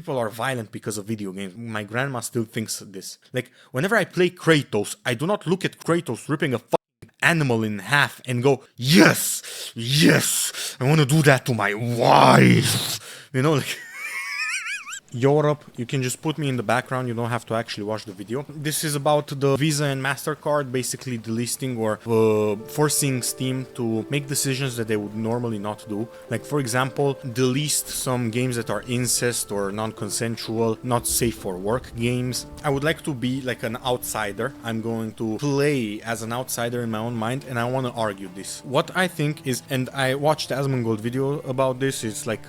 People are violent because of video games. My grandma still thinks this. Like, whenever I play Kratos, I do not look at Kratos ripping a fucking animal in half and go, yes, yes, I want to do that to my wife. You know, like... Europe, you can just put me in the background, you don't have to actually watch the video. This is about the Visa and MasterCard basically delisting or forcing Steam to make decisions that they would normally not do. Like, for example, delist some games that are incest or non-consensual, not safe for work games. I would like to be like an outsider. I'm going to play as an outsider in my own mind, and I want to argue this. What I think is, and I watched the Asmongold video about this, it's like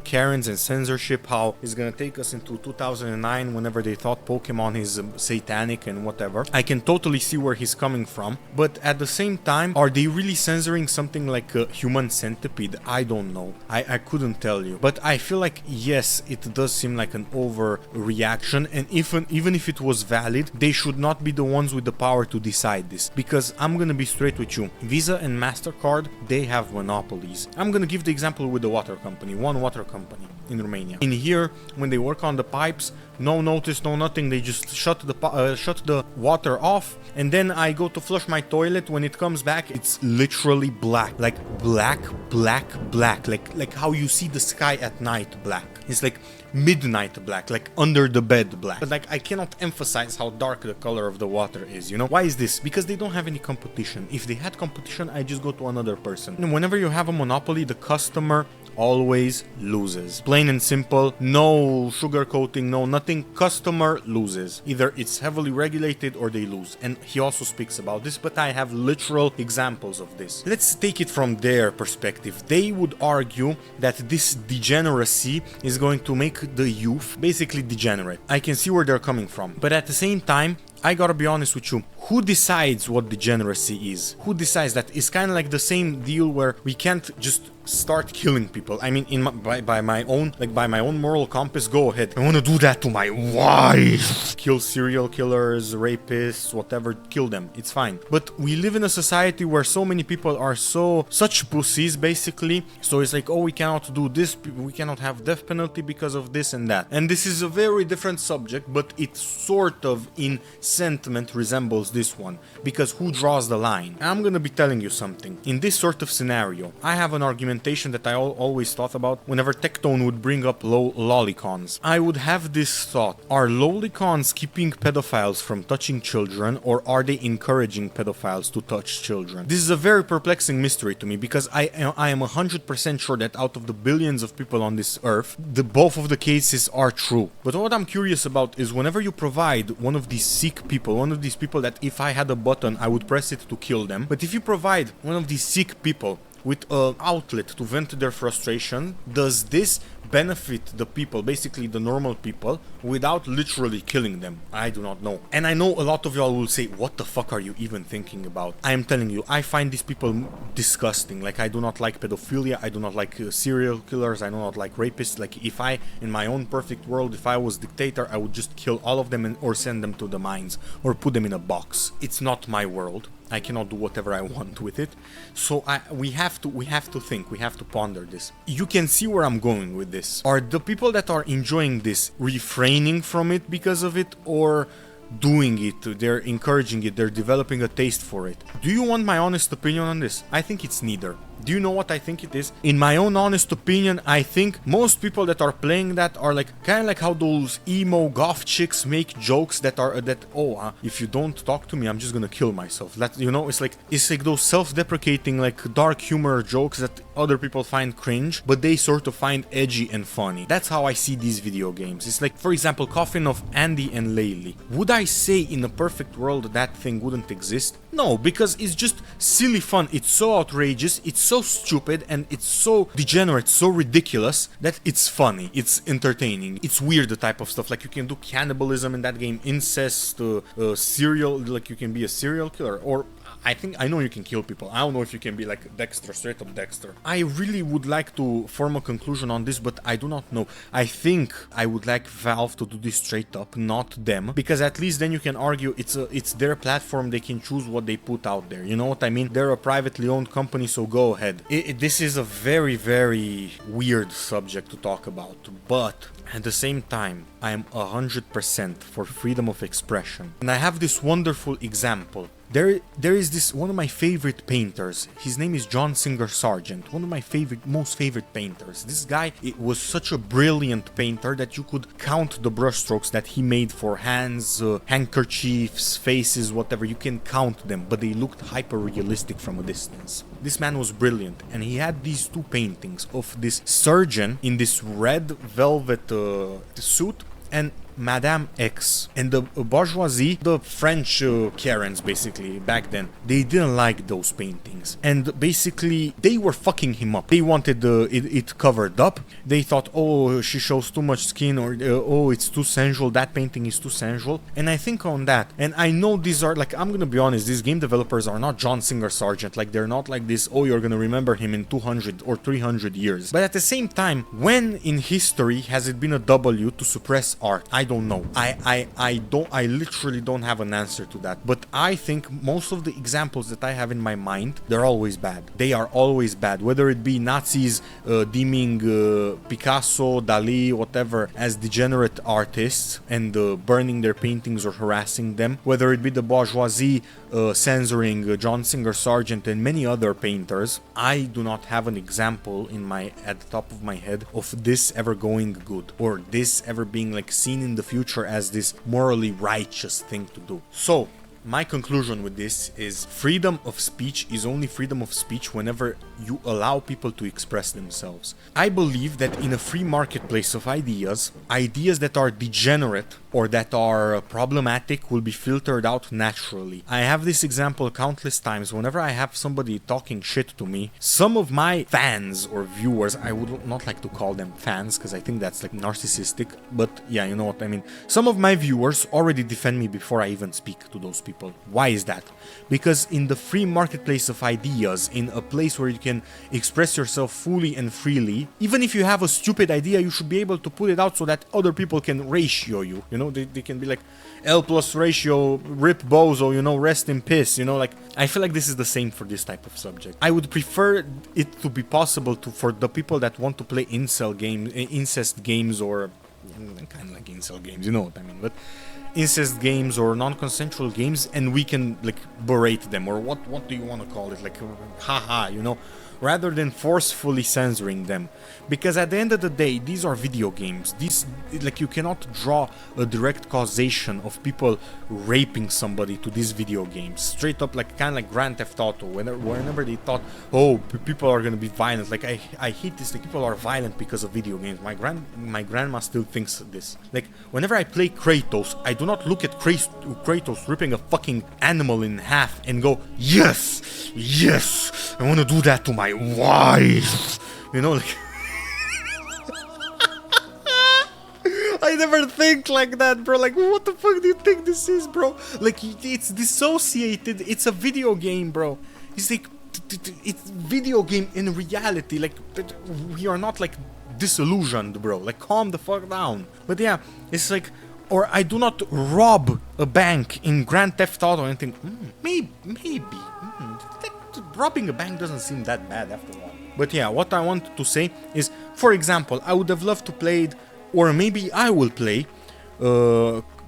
Karens and censorship, how it's gonna take us into 2009 whenever they thought Pokemon is satanic and whatever. I can totally see where he's coming from, but at the same time, are they really censoring something like a Human Centipede? I don't know. I couldn't tell you, but I feel like yes, it does seem like an overreaction, and even if it was valid, they should not be the ones with the power to decide this, because I'm gonna be straight with you. Visa and MasterCard, they have monopolies. I'm gonna give the example with the water company, one water company in Romania. In here, when they work on the pipes, no notice, no nothing, they just shut the water off, and then I go to flush my toilet. When it comes back, it's literally black, like black, like how you see the sky at night black. It's like midnight black, like under the bed black. But like, I cannot emphasize how dark the color of the water is, you know? Why is this? Because they don't have any competition. If they had competition, I just go to another person. And whenever you have a monopoly, the customer always loses. Plain and simple, no sugarcoating, no nothing. Customer loses. Either it's heavily regulated or they lose. And he also speaks about this, but I have literal examples of this. Let's take it from their perspective. They would argue that this degeneracy is going to make the youth basically degenerate. I can see where they're coming from. But at the same time, I gotta be honest with you, who decides what degeneracy is? Who decides that? It's kind of like the same deal where we can't just start killing people. I mean, by my own moral compass, go ahead. I want to do that to my wife. Kill serial killers, rapists, whatever, kill them. It's fine. But we live in a society where so many people are such pussies, basically. So it's like, oh, we cannot do this, we cannot have death penalty because of this and that. And this is a very different subject, but it sort of in sentiment resembles this one, because who draws the line? I'm gonna be telling you something. In this sort of scenario, I have an argumentation that I always thought about whenever Tectone would bring up lolicons. I would have this thought: are lolicons keeping pedophiles from touching children, or are they encouraging pedophiles to touch children? This is a very perplexing mystery to me, because I am 100% sure that out of the billions of people on this earth, both of the cases are true. But what I'm curious about is whenever you provide one of these sick people, one of these people that if I had a button I would press it to kill them, but if you provide one of these sick people with an outlet to vent their frustration, does this benefit the people, basically the normal people, without literally killing them? I do not know. And I know a lot of y'all will say, what the fuck are you even thinking about? I am telling you, I find these people disgusting. Like, I do not like pedophilia, I do not like serial killers, I do not like rapists. Like, if I, in my own perfect world, if I was dictator, I would just kill all of them or send them to the mines or put them in a box. It's not my world. I cannot do whatever I want with it. So we have to think, we have to ponder this. You can see where I'm going with this. Are the people that are enjoying this refraining from it because of it, or doing it? They're encouraging it, they're developing a taste for it. Do you want my honest opinion on this? I think it's neither. Do you know what I think it is? In my own honest opinion, I think most people that are playing that are like kind of like how those emo goth chicks make jokes that are if you don't talk to me, I'm just gonna kill myself. That, you know, it's like those self-deprecating, like dark humor jokes that other people find cringe, but they sort of find edgy and funny. That's how I see these video games. It's like, for example, Coffin of Andy and Laylee. Would I say in a perfect world that thing wouldn't exist? No, because it's just silly fun. It's so outrageous, it's so stupid, and it's so degenerate, so ridiculous that it's funny, it's entertaining, it's weird, the type of stuff. Like, you can do cannibalism in that game, incest, serial, like you can be a serial killer, or I know you can kill people. I don't know if you can be like Dexter, straight up Dexter. I really would like to form a conclusion on this, but I do not know. I think I would like Valve to do this straight up, not them, because at least then you can argue it's their platform. They can choose what they put out there. You know what I mean? They're a privately owned company, so go ahead. This is a very, very weird subject to talk about, but at the same time, I am 100% for freedom of expression. And I have this wonderful example. There is this one of my favorite painters. His name is John Singer Sargent. One of my most favorite painters. This guy, it was such a brilliant painter that you could count the brushstrokes that he made for hands, handkerchiefs, faces, whatever. You can count them, but they looked hyper realistic from a distance. This man was brilliant, and he had these two paintings of this surgeon in this red velvet suit and Madame X. And the bourgeoisie, the French Karens basically back then, they didn't like those paintings, and basically they were fucking him up. They wanted it covered up. They thought, oh, she shows too much skin, or oh, it's too sensual, that painting is too sensual. And I think on that, and I know these are like, I'm gonna be honest, these game developers are not John Singer Sargent. Like, they're not like this, oh, you're gonna remember him in 200 or 300 years. But at the same time, when in history has it been a W to suppress art? I don't know. I literally don't have an answer to that. But I think most of the examples that I have in my mind, they're always bad. They are always bad. Whether it be Nazis deeming Picasso, Dali, whatever, as degenerate artists and burning their paintings or harassing them. Whether it be the bourgeoisie censoring John Singer Sargent and many other painters. I do not have an example at the top of my head of this ever going good, or this ever being like seen in the future as this morally righteous thing to do. So my conclusion with this is freedom of speech is only freedom of speech whenever you allow people to express themselves. I believe that in a free marketplace of ideas that are degenerate or that are problematic will be filtered out naturally. I have this example countless times. Whenever I have somebody talking shit to me, some of my fans or viewers, I would not like to call them fans because I think that's like narcissistic, but yeah, you know what I mean. Some of my viewers already defend me before I even speak to those people. Why is that? Because in the free marketplace of ideas, in a place where you can express yourself fully and freely, even if you have a stupid idea, you should be able to put it out so that other people can ratio you. You know, they can be like, L plus ratio, rip bozo, you know, rest in piss, you know, like, I feel like this is the same for this type of subject. I would prefer it to be possible for the people that want to play incest games, or kind of like incel games, you know what I mean, but incest games or non-consensual games, and we can like berate them, or what do you want to call it, like haha, you know, rather than forcefully censoring them. Because at the end of the day, these are video games. These, like, you cannot draw a direct causation of people raping somebody to these video games. Straight up, like, kind of like Grand Theft Auto, whenever they thought, oh, people are gonna be violent. Like, I hate this, like, people are violent because of video games. My grandma still thinks this. Like, whenever I play Kratos, I do not look at Kratos ripping a fucking animal in half and go, yes, yes, I want to do that to my wife. You know, like, I never think like that, bro. Like, what the fuck do you think this is, bro? Like, it's dissociated. It's a video game, bro. It's like, it's video game in reality. Like, we are not, like, disillusioned, bro. Like, calm the fuck down. But yeah, it's like, or I do not rob a bank in Grand Theft Auto and think, maybe. Robbing a bank doesn't seem that bad after all. But yeah, what I want to say is, for example, I would have loved to play, or maybe I will play,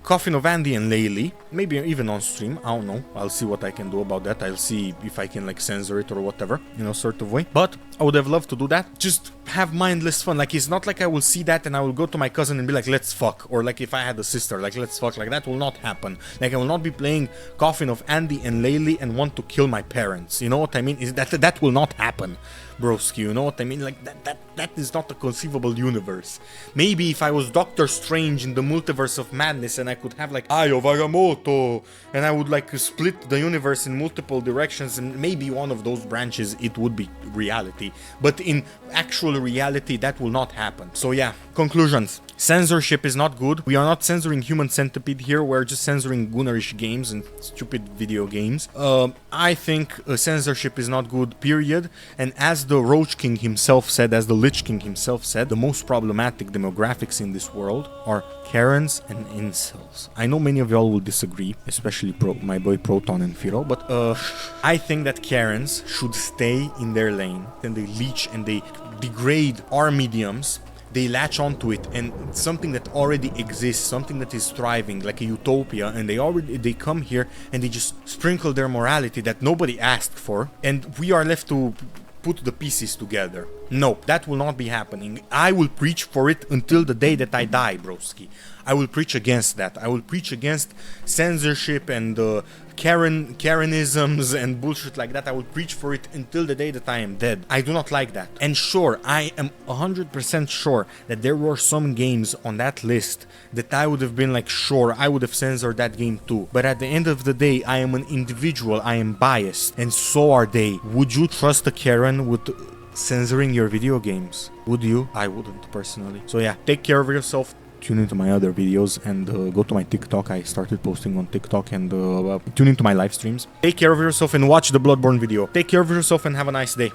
Coffin of Andy and Laylee, maybe even on stream, I don't know, I'll see what I can do about that, I'll see if I can like censor it or whatever, you know, sort of way, but I would have loved to do that, just have mindless fun. Like, it's not like I will see that and I will go to my cousin and be like, let's fuck, or like if I had a sister, like, let's fuck, like, that will not happen. Like, I will not be playing Coffin of Andy and Laylee and want to kill my parents, you know what I mean? Is that will not happen, broski, you know what I mean? Like, that is not a conceivable universe. Maybe if I was Doctor Strange in the multiverse of madness and I could have like Eye of Agamotto Naruto, and I would like split the universe in multiple directions, and maybe one of those branches it would be reality. But in actual reality, that will not happen. So yeah, conclusions. Censorship is not good. We are not censoring Human Centipede here. We're just censoring Gunnerish games and stupid video games. I think censorship is not good, period. And as the Roach King himself said, as the Lich King himself said, the most problematic demographics in this world are Karens and incels. I know many of y'all will disagree, especially my boy Proton and Firo, but I think that Karens should stay in their lane. Then they leech and they degrade our mediums. They latch onto it, and something that already exists, something that is thriving, like a utopia, and they come here and they just sprinkle their morality that nobody asked for, and we are left to put the pieces together. No, that will not be happening. I will preach for it until the day that I die, broski. I will preach against that. I will preach against censorship and Karenisms and bullshit like that. I will preach for it until the day that I am dead. I do not like that. And sure, I am 100% sure that there were some games on that list that I would have been like, sure, I would have censored that game too. But at the end of the day, I am an individual. I am biased. And so are they. Would you trust a Karen with censoring your video games? Would you? I wouldn't, personally. So yeah, take care of yourself. Tune into my other videos and go to my TikTok. I started posting on TikTok, and tune into my live streams. Take care of yourself and watch the Bloodborne video. Take care of yourself and have a nice day.